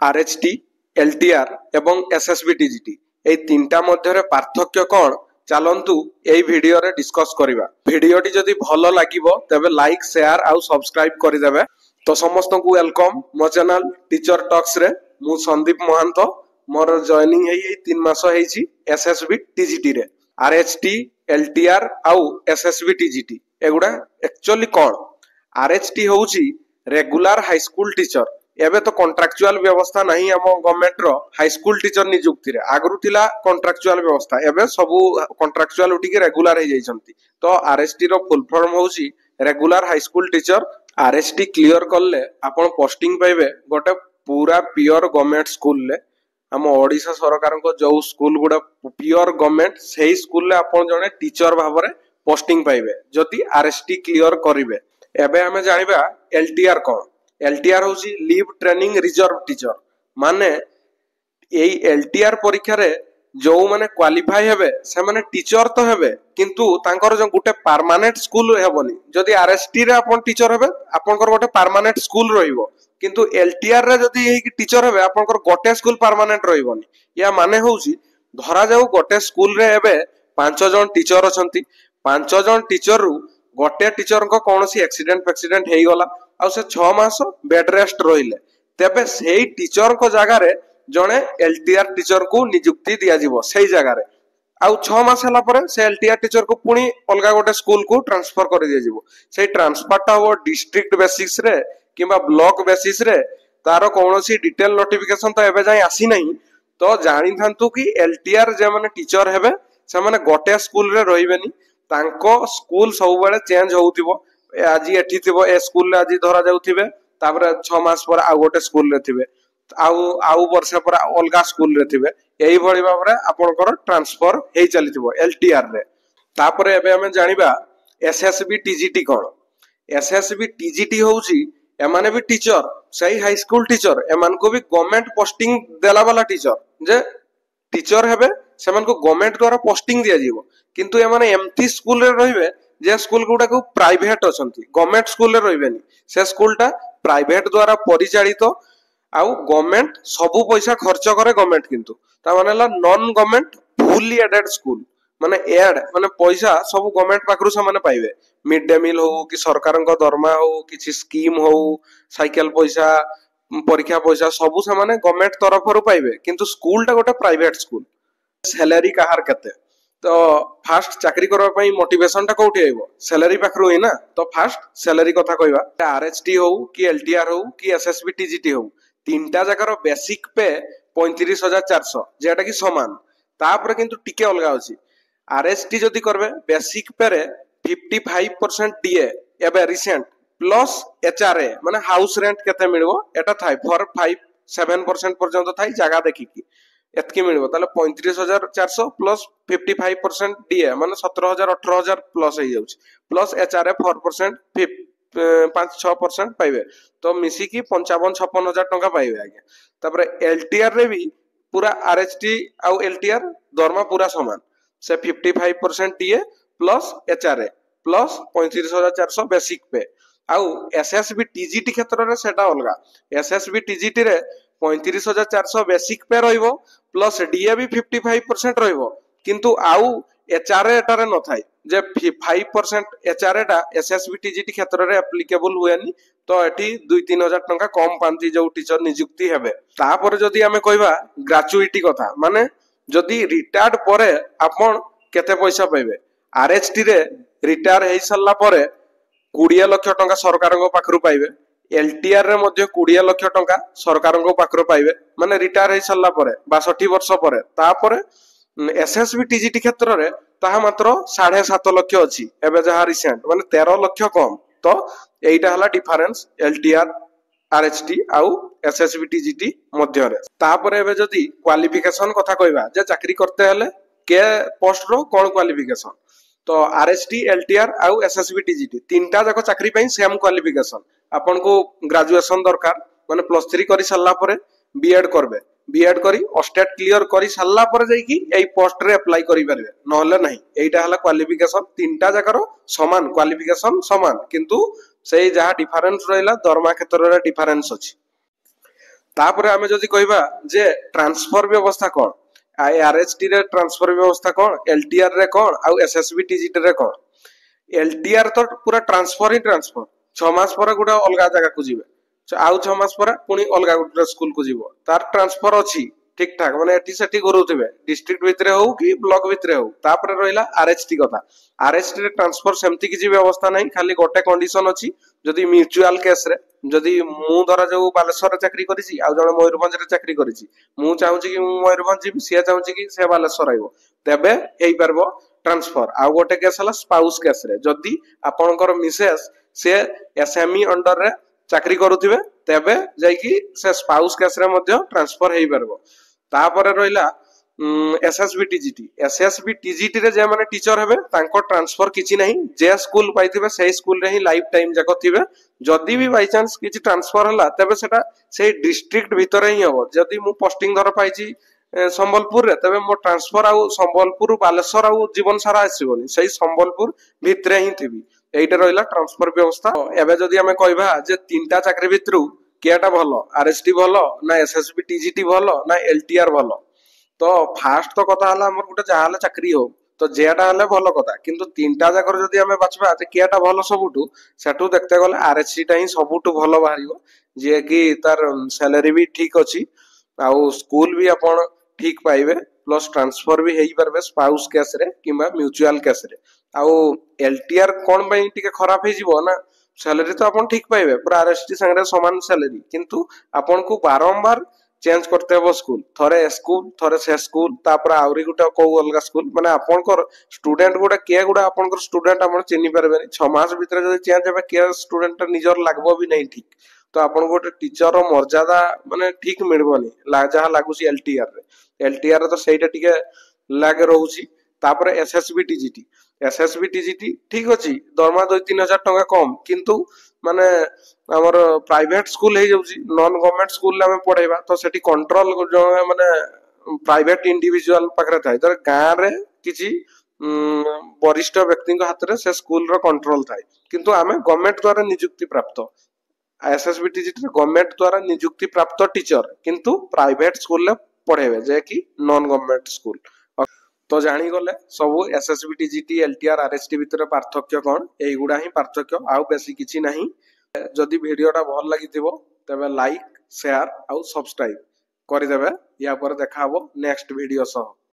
RHT LTR एवं SSB TGT ए तीनटा मध्य पार्थक्य कौन चलतु यही भिडियो रे डिस्कस करिबा। भिडियोटी जदि भल लागिबो तबे लाइक शेयर आउ सब्सक्राइब करदेवे। तो समस्त को वेलकम मो चैनल टीचर टॉक्स रे। मु संदीप महांत मोर जॉइनिंग है 3 मास हेची एसएसबी टीजीटी रे। आरएचटी एलटीआर आउ एसएसबी टीजीटी एगुडा एक्चुअली कौन? आरएचटी होउची रेगुलर हाई स्कूल टीचर। एबे तो कॉन्ट्रैक्चुअल व्यवस्था नहीं आम गवर्नमेंट रो हाई स्कूल टीचर नियुक्ति रे। आगरु थिला कॉन्ट्रैक्चुअल व्यवस्था, एबे सबु कॉन्ट्रैक्चुअल उठी के रेगुलर हे जाइछंती। तो आरएचटी रो फुल फॉर्म होउची regular high school teacher. RHT clear करले आपण पोस्टिंग पाइबे गोटे पूरा प्योर गवर्नमेंट स्कूल ले। हम ओडिशा सरकार को जो स्कूल गुडा प्योर गवर्नमेंट सेही स्कूल ले आपण जने टीचर भाबरे पोस्टिंग पाइबे जदि आरएचटी क्लियर करिवे। एबे हमें जानिबा एलटीआर कोन। एलटीआर होची लीव ट्रेनिंग रिजर्व टीचर। माने एई एलटीआर परीक्षा रे जो माने क्वालिफाई हेबे से माने टीचर तो हेबे, किंतु तांकर जो गुटे परमानेंट स्कूल हेबनी। जदि आरएचटी रे आपण टीचर हेबे आपनकर गोटे परमानेंट स्कूल रहिबो, किंतु एलटीआर रे जदि एही टीचर हेबे आपनकर गोटे स्कूल परमानेंट रहिबोनी। या माने होची धरा जाऊ गोटे स्कूल रे हेबे 5 जन टीचर अछंती। 5 जन टीचर रु गोटे टीचर को कोनोसी एक्सीडेंट हेई गला आ से 6 मास बेड रेस्ट रहिले, तेबे सेही टीचर को जगह रे जने एलटीआर टीचर को नियुक्ति दिया जिवो। सेही जगह रे आउ 6 मास हला परे से एलटीआर टीचर को पुनी अलगा गोटे स्कूल को ट्रांसफर कर दिया जिवो। सेही ट्रांसफर टा हो डिस्ट्रिक्ट बेसिस रे किबा ब्लॉक बेसिस रे। तारो कोनोसी डिटेल नोटिफिकेशन तो एबे जाय आसी नहीं। तो जानि थांतु कि एलटीआर जे माने टीचर हेबे से माने गोटे स्कूल रे रहिबेनी। तांको स्कूल सब बेले चेंज होउतिबो। आज एठी थिबो ए स्कूल रे आज धरा जाउथिबे, तापर 6 मास पर आ गोटे स्कूल रे थिबे, आउ वर्ष पर अलगा स्कूल रे थिबे। एही भली भाबरे आपनकर ट्रांसफर हेई चलिथिबो एलटीआर रे। तापर एबे हमें जानिबा एसएसबी टीजीटी कोन। एसएसबी टीजीटी होउची एमाने भी टीचर, सही हाई स्कूल टीचर। एमान को भी गवर्नमेंट पोस्टिंग देला वाला टीचर जे टीचर हेबे सेमान को गवर्नमेंट द्वारा पोस्टिंग दिया जीवो, किंतु एमाने एमती स्कूल रे रहिबे जे स्कूल गुडा को प्राइवेट अछंती, गवर्नमेंट स्कूल रे रहिबेनी। से स्कूल टा प्राइवेट द्वारा परिचालित आउ गवर्नमेंट सबु पैसा खर्च करे गवर्नमेंट, किंतु ता मानेला non government fully aided school. माने एड माने पैसा सब गवर्नमेंट पाखरु से माने पाइबे। मिड डे मील हो कि सरकारन को दरमा हो किछि स्कीम हो, साइकिल पैसा, परीक्षा पैसा सबु से माने गवर्नमेंट तरफ रु पाइबे, किंतु स्कूल टा गोटे प्राइवेट स्कूल। सैलरी काहार केते? तो फास्ट चाकरी करबा पई मोटिवेशन टा कोठी आइबो? सैलरी पाखरु ही ना। तो फास्ट सैलरी कथा कहबा, आरएचटी हो कि एलटीआर हो कि एसएसबी टीजीटी हो, तीनटा जकर बेसिक पे 35400 जेटा कि समान। तापर किंतु टिके अलगा अछि। आरएचटी जदी करबे बेसिक पे रे 55% डीए एबे रिसेंट प्लस एचआरए माने हाउस रेंट केते मिलबो एटा थाई 4-5-7% पर्यंत थाई जगह देखि कि एतकी मिलबो। ताले 35400 प्लस 55% डीए माने 17000-18000 प्लस हे जाउछ, प्लस एचआरए 4% 5-6% पाइबे। तो मिसी की 55-56 टंका पाइबे आगे। तापर एलटीआर रे भी पूरा आरएचटी आउ एलटीआर दरमा पूरा समान। से 55% DA plus HRA plus 35400 basic पे। आउ एसएसबी टीजीटी क्षेत्र रे सेटा अलगा। एसएसबी टीजीटी रे 35400 बेसिक पे रहिबो प्लस डीए भी 55% रहिबो, किंतु आउ एचआरए एटारे न थाई जे 5% एचआरए टा एसएसबी टीजीटी क्षेत्र रे एप्लीकेबल हुएनी। तो एठी 2-3 हजार टंका कम पांती जो टीचर नियुक्ति हेबे। तापर जदी हमें कहबा ग्रेजुएटी कथा, माने जदी रिटायर्ड परे आपण केते पैसा पाइबे? आरएचटी रे रिटायर हेई सल्ला परे 20 लाख टंका सरकार को पाखरु पाइबे। एलटीआर रे मध्ये 20 लाख टंका सरकार को पाखरु पाइबे, माने रिटायर हेई सल्ला परे 62 वर्ष परे। तापर एसएसबी टीजीटी क्षेत्र रे ताहा मात्र 7.5 लाख अछि एबे जहा रिसेंट माने 13 लाख कम। तो एइटा हला डिफरेंस एलटीआर आरएचटी आउ एसएसबी टीजीटी मध्य रे। तापर एबे जदी क्वालिफिकेशन कथा कहबा जे चाकरी करते हले के पोस्ट रो कोन क्वालिफिकेशन, तो आरएचटी एलटीआर आउ एसएसबी टीजीटी तीनटा जाको चाकरी पई सेम क्वालिफिकेशन। आपन को ग्रेजुएशन दरकार, माने +3 करि सल्ला परे बीएड करबे। बीएड करी स्टेट क्लियर करी सल्ला पर जाई कि एई पोस्ट रे अप्लाई करि परबे, नहले नाही। एइटा हला क्वालिफिकेशन। तीनटा जाकर समान क्वालिफिकेशन समान, किंतु सेई जहा डिफरेंस रहिला दरमा क्षेत्र रे डिफरेंस अछि। तापर आमे जदि कहबा जे ट्रांसफर व्यवस्था कोन आरएचटी रे ट्रांसफर व्यवस्था कोन एलटीआर रे कोन आउ एसएसबी टीजीटी रे कोन एलटीआर तो पूरा ट्रांसफर ही ट्रांसफर 6 मास पर गुडा अलगा जगह को जीवे आउ 6 मास पर पुनी अलगा गुडा स्कूल को जीवो तार ट्रांसफर अछि ठीक ठाक माने एटी सेटी करूथिबे डिस्ट्रिक्ट भितरे हो कि ब्लॉक भितरे हो तापर रहिला आरएचटी कथा आरएचटी रे ट्रांसफर सेमती किछि व्यवस्था नाही खाली गोटे कंडीशन अछि जदि म्यूचुअल केस रे जदि मु धरा जो बालेश्वर चाकरी करिछि आ जण मयूरभंज रे चाकरी करिछि मु चाहूछि कि मु मयूरभंज जीवि से चाहूछि कि से बालेश्वर आइबो तबे हेई परबो ट्रांसफर आ गोटे केस हला स्पाउस केस रे जदि आपनकर मिसेस से एसएमई अंडर रे चाकरी करूथिबे तबे जाई कि से स्पाउस केस रे मध्ये ट्रांसफर हेई परबो तापर रहिला एसएसबी टीजीटी रे जे माने टीचर हेबे तांको ट्रांसफर किछि नाही जे स्कूल पाइथिबे सेही स्कूल रे ही लाइफ टाइम जाको थिबे जदि भी बाय चांस किछि ट्रांसफर हला तबे सेटा सेही डिस्ट्रिक्ट भितरे ही हबो जदि मु पोस्टिंग धर पाइछि संबलपुर रे तबे मो ट्रांसफर आउ संबलपुर बालेश्वर आउ जीवन सारा आसीबोनी सेही संबलपुर भितरे ही थिबी एइटा रहिला ट्रांसफर व्यवस्था एबे जदि हमें कहबा जे तीनटा चाकरी भितरु केटा भलो आरएसटी भलो ना एसएसबी टीजीटी भलो ना एलटीआर भलो तो फास्ट तो कथा हला हमर गुटे जाहाले चाकरी हो तो जेटा हले भलो कथा किंतु तीनटा जाकर जदि हमें बाछबा जे केटा भलो सबुटू सेटू देखते गले आरएससी टा ही सबुटू भलो बाहरियो जे कि तार सैलरी भी ठीक अछि आउ स्कूल भी अपन ठीक पाइबे प्लस ट्रांसफर भी हेई परबे स्पाउस केस रे किबा म्यूचुअल केस रे आउ एलटीआर कोन बई टिके खराब हे जिवो ना सैलरी तो अपन ठीक पाइबे पूरा आरएसटी संगे समान सैलरी किंतु अपन को बारंबार चेंज करते हो स्कूल थरे से स्कूल तापर आउरी गुटा को अलगा स्कूल माने आपनकर स्टूडेंट गुटा के गुटा आपनकर स्टूडेंट आपण चिन्हि परबे 6 मास भीतर जदि चेंज हेबे के स्टूडेंट निजर लागबो भी नहीं ठीक तो आपन गोटे टीचर रो मर्यादा माने ठीक मिलबोनी जहा लागुसी एलटीआर तो सेटा टिके लागे रहउसी तापर एसएसबी टीजीटी ठीक अछि दरमा 2-3 हजार टका कम किंतु माने हमर प्राइवेट स्कूल हे जाउची नॉन गवर्नमेंट स्कूल में पढाइबा तो सेठी कंट्रोल जो माने प्राइवेट इंडिविजुअल पकरे थाय तर गां रे किछि वरिष्ठ व्यक्ति हाथ रे से स्कूल रो कंट्रोल थाय किंतु आमे गवर्नमेंट द्वारा नियुक्ति प्राप्त एसएसबी टीजीटी गवर्नमेंट द्वारा नियुक्ति प्राप्त टीचर किंतु प्राइवेट स्कूल ले पढेबे जे कि नॉन गवर्नमेंट स्कूल तो जानी गले सब एसएसबी टीजीटी एलटीआर आरएसटी भितर पार्थक्य कोन एई गुडा ही पार्थक्य आउ बेसी किछि नाही जदि वीडियोटा भल लागिथिबो तबे लाइक शेयर आउ सब्सक्राइब करि देबे या पर देखा हबो नेक्स्ट वीडियो सह।